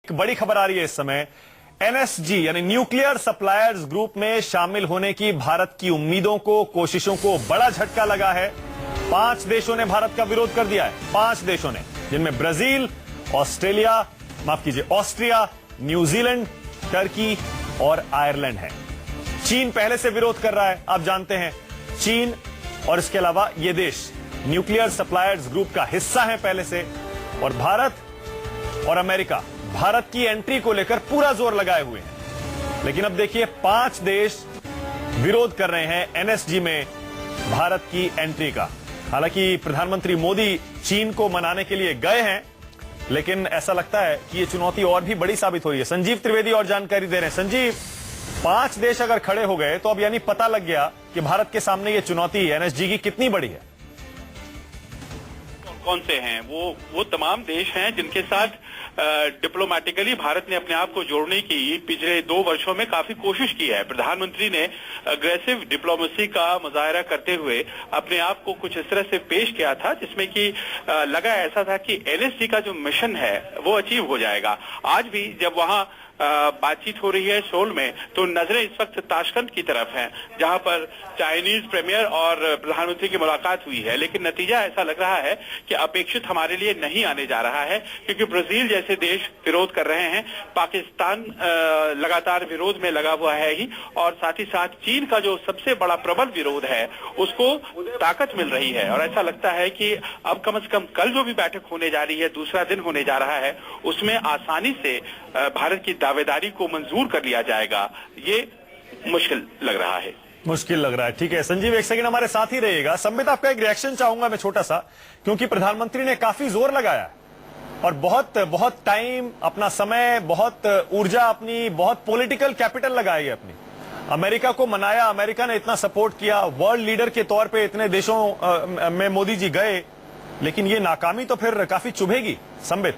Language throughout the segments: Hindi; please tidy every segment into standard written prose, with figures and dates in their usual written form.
एक बड़ी खबर आ रही है इस समय। एनएसजी यानी न्यूक्लियर सप्लायर्स ग्रुप में शामिल होने की भारत की उम्मीदों को, कोशिशों को बड़ा झटका लगा है। 5 देशों ने भारत का विरोध कर दिया है। 5 देशों ने, जिनमें ब्राजील, ऑस्ट्रिया, न्यूजीलैंड, टर्की और आयरलैंड है। चीन पहले से विरोध कर रहा है। आप जानते हैं चीन और इसके अलावा ये देश न्यूक्लियर सप्लायर्स ग्रुप का हिस्सा है पहले से। और भारत और अमेरिका भारत की एंट्री को लेकर पूरा जोर लगाए हुए हैं। लेकिन अब देखिए 5 देश विरोध कर रहे हैं एनएसजी में भारत की एंट्री का। हालांकि प्रधानमंत्री मोदी चीन को मनाने के लिए गए हैं, लेकिन ऐसा लगता है कि ये चुनौती और भी बड़ी साबित हुई है। संजीव त्रिवेदी और जानकारी दे रहे हैं। संजीव, 5 देश अगर खड़े हो गए तो अब यानी पता लग गया कि भारत के सामने ये चुनौती एनएसजी की कितनी बड़ी है। कौन से हैं वो तमाम देश हैं जिनके साथ डिप्लोमेटिकली भारत ने अपने आप को जोड़ने की पिछले 2 वर्षों में काफी कोशिश की है। प्रधानमंत्री ने अग्रेसिव डिप्लोमेसी का मुजाहरा करते हुए अपने आप को कुछ इस तरह से पेश किया था जिसमें कि लगा ऐसा था कि एनएसजी का जो मिशन है वो अचीव हो जाएगा। आज भी जब वहां बातचीत हो रही है सोल में, तो नजरें इस वक्त ताशकंद की तरफ हैं, जहां पर चाइनीज प्रीमियर और प्रधानमंत्री की मुलाकात हुई है। लेकिन नतीजा ऐसा लग रहा है कि अपेक्षित हमारे लिए नहीं आने जा रहा है, क्योंकि ब्राजील जैसे देश विरोध कर रहे हैं, पाकिस्तान लगातार विरोध में लगा हुआ है ही, और साथ ही साथ चीन का जो सबसे बड़ा प्रबल विरोध है उसको ताकत मिल रही है। और ऐसा लगता है कि अब कम से कम कल जो भी बैठक होने जा रही है, दूसरा दिन होने जा रहा है, उसमें आसानी से भारत की दावेदारी को मंजूर कर लिया जाएगा। ये मुश्किल लग रहा है। मुश्किल लग रहा है। ठीक है संजीव, एक सेकंड हमारे साथ ही रहिएगा। संबित, आपका एक रिएक्शन चाहूंगा मैं छोटा सा, क्योंकि प्रधानमंत्री ने काफी जोर लगाया और बहुत टाइम, अपना समय, बहुत ऊर्जा, अपनी बहुत पॉलिटिकल कैपिटल लगाई अपनी। अमेरिका को मनाया, अमेरिका ने इतना सपोर्ट किया, वर्ल्ड लीडर के तौर पर इतने देशों में मोदी जी गए, लेकिन ये नाकामी तो फिर काफी चुभेगी। संबित,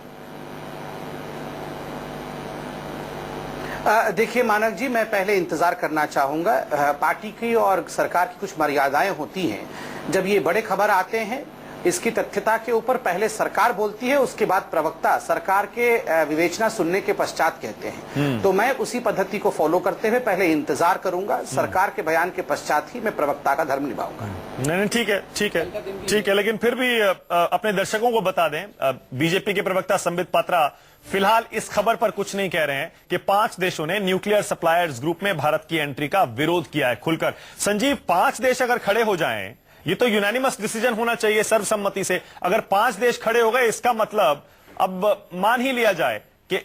देखिए मानक जी, मैं पहले इंतजार करना चाहूंगा। पार्टी की और सरकार की कुछ मर्यादाएं होती हैं। जब ये बड़े खबर आते हैं, इसकी तथ्यता के ऊपर पहले सरकार बोलती है, उसके बाद प्रवक्ता सरकार के विवेचना सुनने के पश्चात कहते हैं। तो मैं उसी पद्धति को फॉलो करते हुए पहले इंतजार करूंगा। सरकार के बयान के पश्चात ही मैं प्रवक्ता का धर्म निभाऊंगा। नहीं, ठीक है, लेकिन फिर भी अपने दर्शकों को बता दें, बीजेपी के प्रवक्ता संबित पात्रा फिलहाल इस खबर पर कुछ नहीं कह रहे हैं कि 5 देशों ने न्यूक्लियर सप्लायर्स ग्रुप में भारत की एंट्री का विरोध किया है खुलकर। संजीव, 5 देश अगर खड़े हो जाएं, ये तो यूनानिमस डिसीजन होना चाहिए, सर्वसम्मति से। अगर 5 देश खड़े हो गए, इसका मतलब अब मान ही लिया जाए कि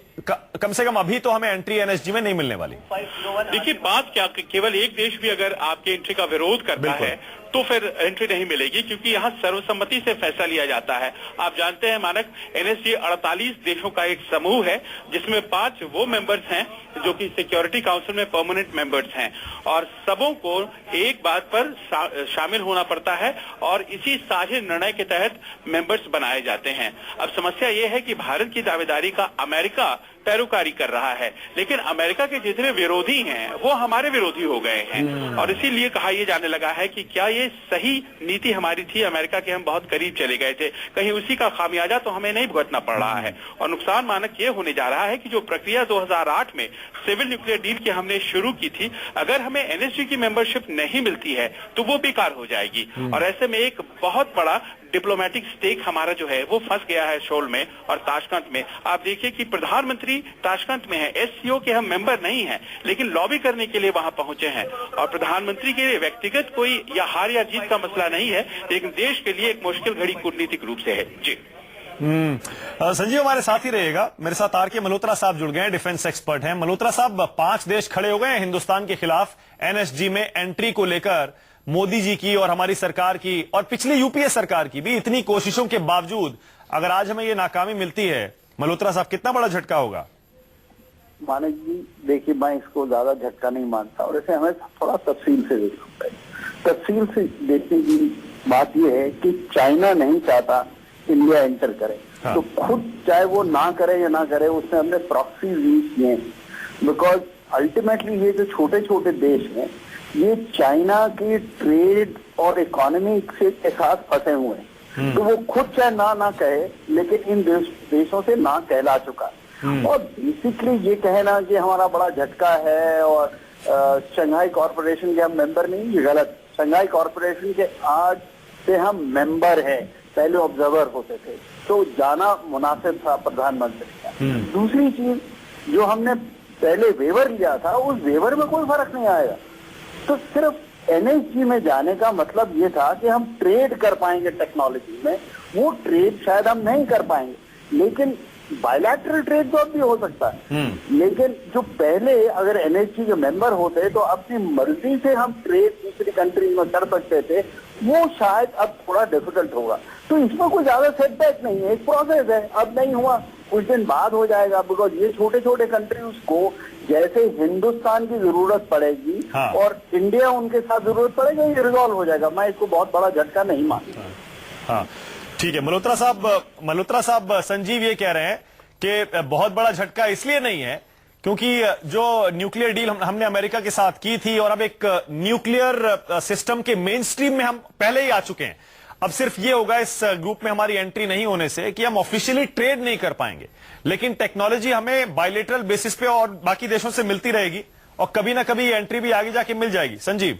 कम से कम अभी तो हमें एंट्री एनएसजी में नहीं मिलने वाली। देखिए, बात क्या, केवल एक देश भी अगर आपकी एंट्री का विरोध करता है तो फिर एंट्री नहीं मिलेगी, क्योंकि यहाँ सर्वसम्मति से फैसला लिया जाता है। आप जानते हैं मानक, एनएसजी 48 देशों का एक समूह है, जिसमें 5 वो मेंबर्स हैं जो कि सिक्योरिटी काउंसिल में परमानेंट मेंबर्स हैं, और सबों को एक बात पर शामिल होना पड़ता है और इसी साझे निर्णय के तहत मेंबर्स बनाए जाते हैं। अब समस्या ये है कि भारत की दावेदारी का अमेरिका पैरोकारी कर रहा है, लेकिन अमेरिका के जितने विरोधी हैं वो हमारे विरोधी हो गए हैं, और इसीलिए कहा यह जाने लगा है कि क्या ये सही नीति हमारी थी। अमेरिका के हम बहुत करीब चले गए थे, कहीं उसी का खामियाजा तो हमें नहीं भुगतना पड़ रहा है। और नुकसान मानक ये होने जा रहा है कि जो प्रक्रिया 2008 में सिविल न्यूक्लियर डील की हमने शुरू की थी, अगर हमें एनएसजी की मेंबरशिप नहीं मिलती है तो वो बेकार हो जाएगी। और ऐसे में एक बहुत बड़ा डिप्लोमेटिक स्टेक हमारा जो है वो फंस गया है शोल में और ताशकंद में। आप देखिए कि प्रधानमंत्री ताशकंद में है, एससीओ के हम मेंबर नहीं हैं, लेकिन लॉबी करने के लिए वहां पहुंचे हैं। और प्रधानमंत्री के लिए व्यक्तिगत कोई या हार या जीत का मसला नहीं है, लेकिन देश के लिए एक मुश्किल घड़ी कूटनीतिक रूप से है। जी संजीव, हमारे साथ ही रहेगा। मेरे साथ आर के मल्होत्रा साहब जुड़ गए हैं, डिफेंस एक्सपर्ट हैं। मल्होत्रा साहब, 5 देश खड़े हो गए हैं हिंदुस्तान के खिलाफ एनएसजी में एंट्री को लेकर। मोदी जी की और हमारी सरकार की और पिछली यूपीए सरकार की भी इतनी कोशिशों के बावजूद अगर आज हमें ये नाकामी मिलती है, मल्होत्रा साहब, कितना बड़ा झटका होगा? मानक जी, देखिए, मैं इसको ज्यादा झटका नहीं मानता, और इसे हमें थोड़ा तफसील से देखना है। तफसील से देखने की बात यह है कि चाइना नहीं चाहता इंडिया एंटर करे। हाँ। तो खुद चाहे वो ना करे या ना करे, उसने अपने प्रॉक्सीज यूज किए, बिकॉज अल्टीमेटली ये जो छोटे छोटे देश हैं, ये चाइना की ट्रेड और इकोनॉमी के साथ फंसे हुए हैं। तो वो खुद चाहे ना कहे, लेकिन इन देशों से ना कहला चुका। और बेसिकली ये कहना कि हमारा बड़ा झटका है और शंघाई कॉरपोरेशन के हम मेंबर नहीं, ये गलत। शंघाई कॉरपोरेशन के आज से हम मेंबर हैं, पहले ऑब्जर्वर होते थे, तो जाना मुनासिब था प्रधानमंत्री का। दूसरी चीज, जो हमने पहले वेवर लिया था, उस वेवर में कोई फर्क नहीं आएगा। तो सिर्फ एनएसजी में जाने का मतलब ये था कि हम ट्रेड कर पाएंगे टेक्नोलॉजी में, वो ट्रेड शायद हम नहीं कर पाएंगे, लेकिन बायलैटरल ट्रेड तो अब भी हो सकता है। लेकिन जो पहले अगर एनएसजी के मेंबर होते तो अपनी मर्जी से हम ट्रेड दूसरी कंट्रीज में कर सकते थे, वो शायद अब थोड़ा डिफिकल्ट होगा। तो इसमें कोई ज्यादा सेटबैक नहीं है, एक प्रोसेस है। अब नहीं हुआ, कुछ दिन बाद हो जाएगा, बिकॉज ये छोटे छोटे कंट्रीज को जैसे हिंदुस्तान की जरूरत पड़ेगी और इंडिया उनके साथ जरूरत पड़ेगी, ये रिजॉल्व हो जाएगा। मैं इसको बहुत बड़ा झटका नहीं मानता। हाँ, ठीक है। मल्होत्रा साहब, संजीव ये कह रहे हैं कि बहुत बड़ा झटका इसलिए नहीं है क्योंकि जो न्यूक्लियर डील हमने अमेरिका के साथ की थी और अब एक न्यूक्लियर सिस्टम के मेन स्ट्रीम में हम पहले ही आ चुके हैं। अब सिर्फ ये होगा इस ग्रुप में हमारी एंट्री नहीं होने से कि हम ऑफिशियली ट्रेड नहीं कर पाएंगे, लेकिन टेक्नोलॉजी हमें बायलेटरल बेसिस पे और बाकी देशों से मिलती रहेगी और कभी ना कभी एंट्री भी आगे जाके मिल जाएगी। संजीव,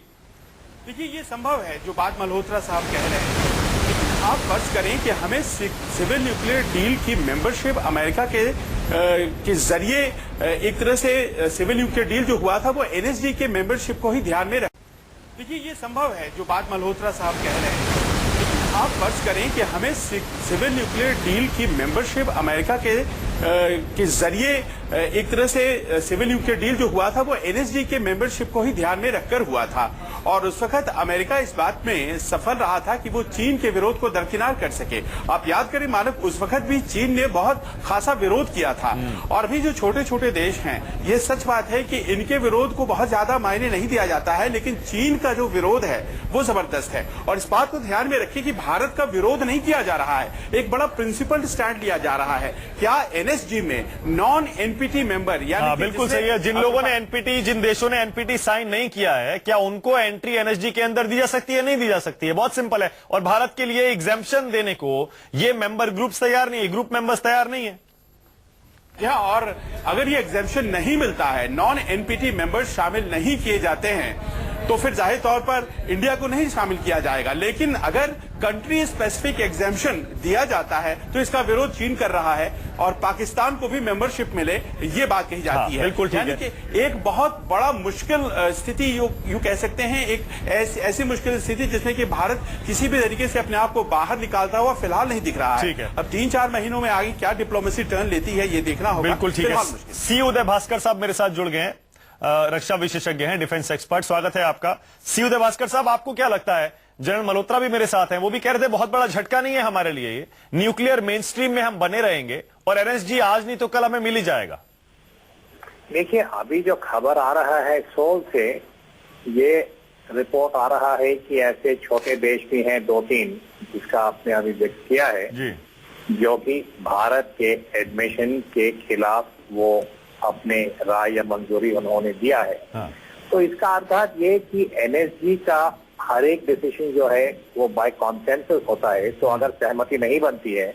देखिए ये संभव है जो बात मल्होत्रा साहब कह रहे हैं, लेकिन आप फर्ज करें कि हमें सिविल न्यूक्लियर डील की मेंबरशिप अमेरिका के जरिए एक तरह से सिविल न्यूक्लियर डील जो हुआ था वो एनएसजी के मेंबरशिप को ही ध्यान में रख। देखिए ये संभव है जो बात मल्होत्रा साहब कह रहे हैं, लेकिन आप फर्ज करें कि हमें सिविल न्यूक्लियर डील की मेंबरशिप अमेरिका के जरिए एक तरह से सिविल न्यूक्लियर डील जो हुआ था वो एनएसजी के मेंबरशिप को ही ध्यान में रखकर हुआ था। और उस वक्त अमेरिका इस बात में सफल रहा था कि वो चीन के विरोध को दरकिनार कर सके। आप याद करें मानव, उस वक्त भी चीन ने बहुत खासा विरोध किया था। और भी जो छोटे छोटे देश हैं, ये सच बात है कि इनके विरोध को बहुत ज्यादा मायने नहीं दिया जाता है, लेकिन चीन का जो विरोध है वो जबरदस्त है। और इस बात को ध्यान में रखिए कि भारत का विरोध नहीं किया जा रहा है, एक बड़ा प्रिंसिपल्ड स्टैंड लिया जा रहा है। क्या एनएसजी में नॉन एनपीटी मेंबर, यानी बिल्कुल सही है, जिन लोगों ने एनपीटी, जिन देशों ने एनपीटी साइन नहीं किया है, क्या उनको एंट्री एनएसजी के अंदर दी जा सकती है? नहीं दी जा सकती है। बहुत सिंपल है। और भारत के लिए एग्जेम्पशन देने को ये मेंबर ग्रुप्स तैयार नहीं है, ग्रुप मेंबर्स तैयार नहीं है। और अगर ये एग्जेम्पशन नहीं मिलता है, नॉन एनपीटी मेंबर्स शामिल नहीं किए जाते हैं, तो फिर जाहिर तौर पर इंडिया को नहीं शामिल किया जाएगा। लेकिन अगर कंट्री स्पेसिफिक एग्जेम्पशन दिया जाता है तो इसका विरोध चीन कर रहा है और पाकिस्तान को भी मेंबरशिप मिले, ये बात कही जाती है। बिल्कुल ठीक है। यानी कि एक बहुत बड़ा मुश्किल स्थिति यूं कह सकते हैं, एक ऐसी मुश्किल स्थिति जिसमें कि भारत किसी भी तरीके से अपने आप को बाहर निकालता हुआ फिलहाल नहीं दिख रहा है। अब 3-4 महीनों में आगे क्या डिप्लोमेसी टर्न लेती है ये देखना होगा। बिल्कुल ठीक है। सी उदय भास्कर साहब मेरे साथ जुड़ गए हैं, रक्षा विशेषज्ञ हैं, डिफेंस एक्सपर्ट। स्वागत है आपका। सी उदय भास्कर साहब, आपको क्या लगता है? जनरल मल्होत्रा भी मेरे साथ हैं, वो भी कह रहे थे बहुत बड़ा झटका नहीं है हमारे लिए, ये न्यूक्लियर मेन स्ट्रीम में हम बने रहेंगे और एनएसजी आज नहीं तो कल हमें मिल ही जाएगा। देखिए, अभी जो खबर आ रहा है सोल से, ये रिपोर्ट आ रहा है कि ऐसे छोटे देश भी हैं 2-3, जिसका आपने अभी जिक्र किया है जी, जो कि भारत के एडमिशन के खिलाफ वो अपने राय या मंजूरी उन्होंने दिया है। हाँ। तो इसका अर्थात ये कि एनएसजी का हर एक डिसीजन जो है वो बाय कॉन्सेंसस होता है। तो अगर सहमति नहीं बनती है,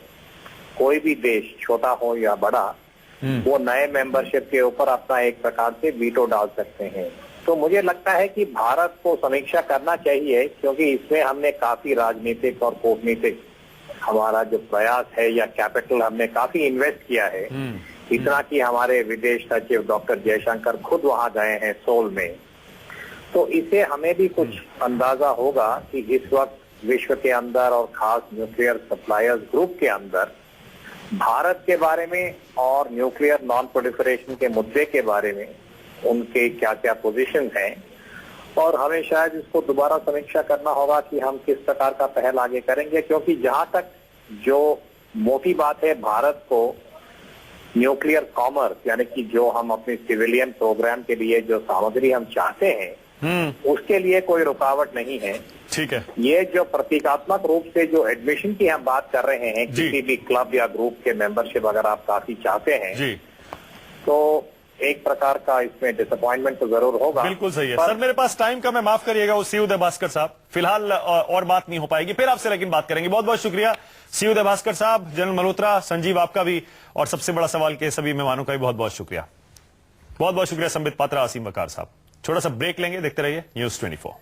कोई भी देश छोटा हो या बड़ा, वो नए मेंबरशिप के ऊपर अपना एक प्रकार से वीटो डाल सकते हैं। तो मुझे लगता है कि भारत को समीक्षा करना चाहिए, क्योंकि इसमें हमने काफी राजनीतिक और कूटनीतिक हमारा जो प्रयास है या कैपिटल हमने काफी इन्वेस्ट किया है। इतना कि हमारे विदेश सचिव डॉक्टर जयशंकर खुद वहां गए हैं सोल में। तो इसे हमें भी कुछ अंदाजा होगा कि इस वक्त विश्व के अंदर और खास न्यूक्लियर सप्लायर्स ग्रुप के अंदर भारत के बारे में और न्यूक्लियर नॉन प्रोलिफरेशन के मुद्दे के बारे में उनके क्या क्या पोजीशन हैं, और हमें शायद इसको दोबारा समीक्षा करना होगा कि हम किस प्रकार का पहल आगे करेंगे। क्योंकि जहां तक जो मोटी बात है, भारत को न्यूक्लियर कॉमर्स, यानी कि जो हम अपने सिविलियन प्रोग्राम के लिए जो सामग्री हम चाहते हैं, उसके लिए कोई रुकावट नहीं है। ठीक है। ये जो प्रतीकात्मक रूप से जो एडमिशन की हम बात कर रहे हैं, किसी भी क्लब या ग्रुप के मेंबरशिप अगर आप काफी चाहते हैं जी, तो एक प्रकार का इसमें डिसअपॉइंटमेंट तो जरूर होगा। बिल्कुल सही है सर, मेरे पास टाइम कम है, माफ करिएगा वो सी उदय भास्कर साहब, फिलहाल और बात नहीं हो पाएगी, फिर आपसे लेकिन बात करेंगे। बहुत बहुत शुक्रिया सी उदय भास्कर साहब, जनरल मल्होत्रा, संजीव आपका भी, और सबसे बड़ा सवाल के सभी मेहमानों का भी बहुत बहुत शुक्रिया। बहुत बहुत शुक्रिया संबित पात्रा, असीम वकार साहब। छोटा सा ब्रेक लेंगे, देखते रहिए News 24।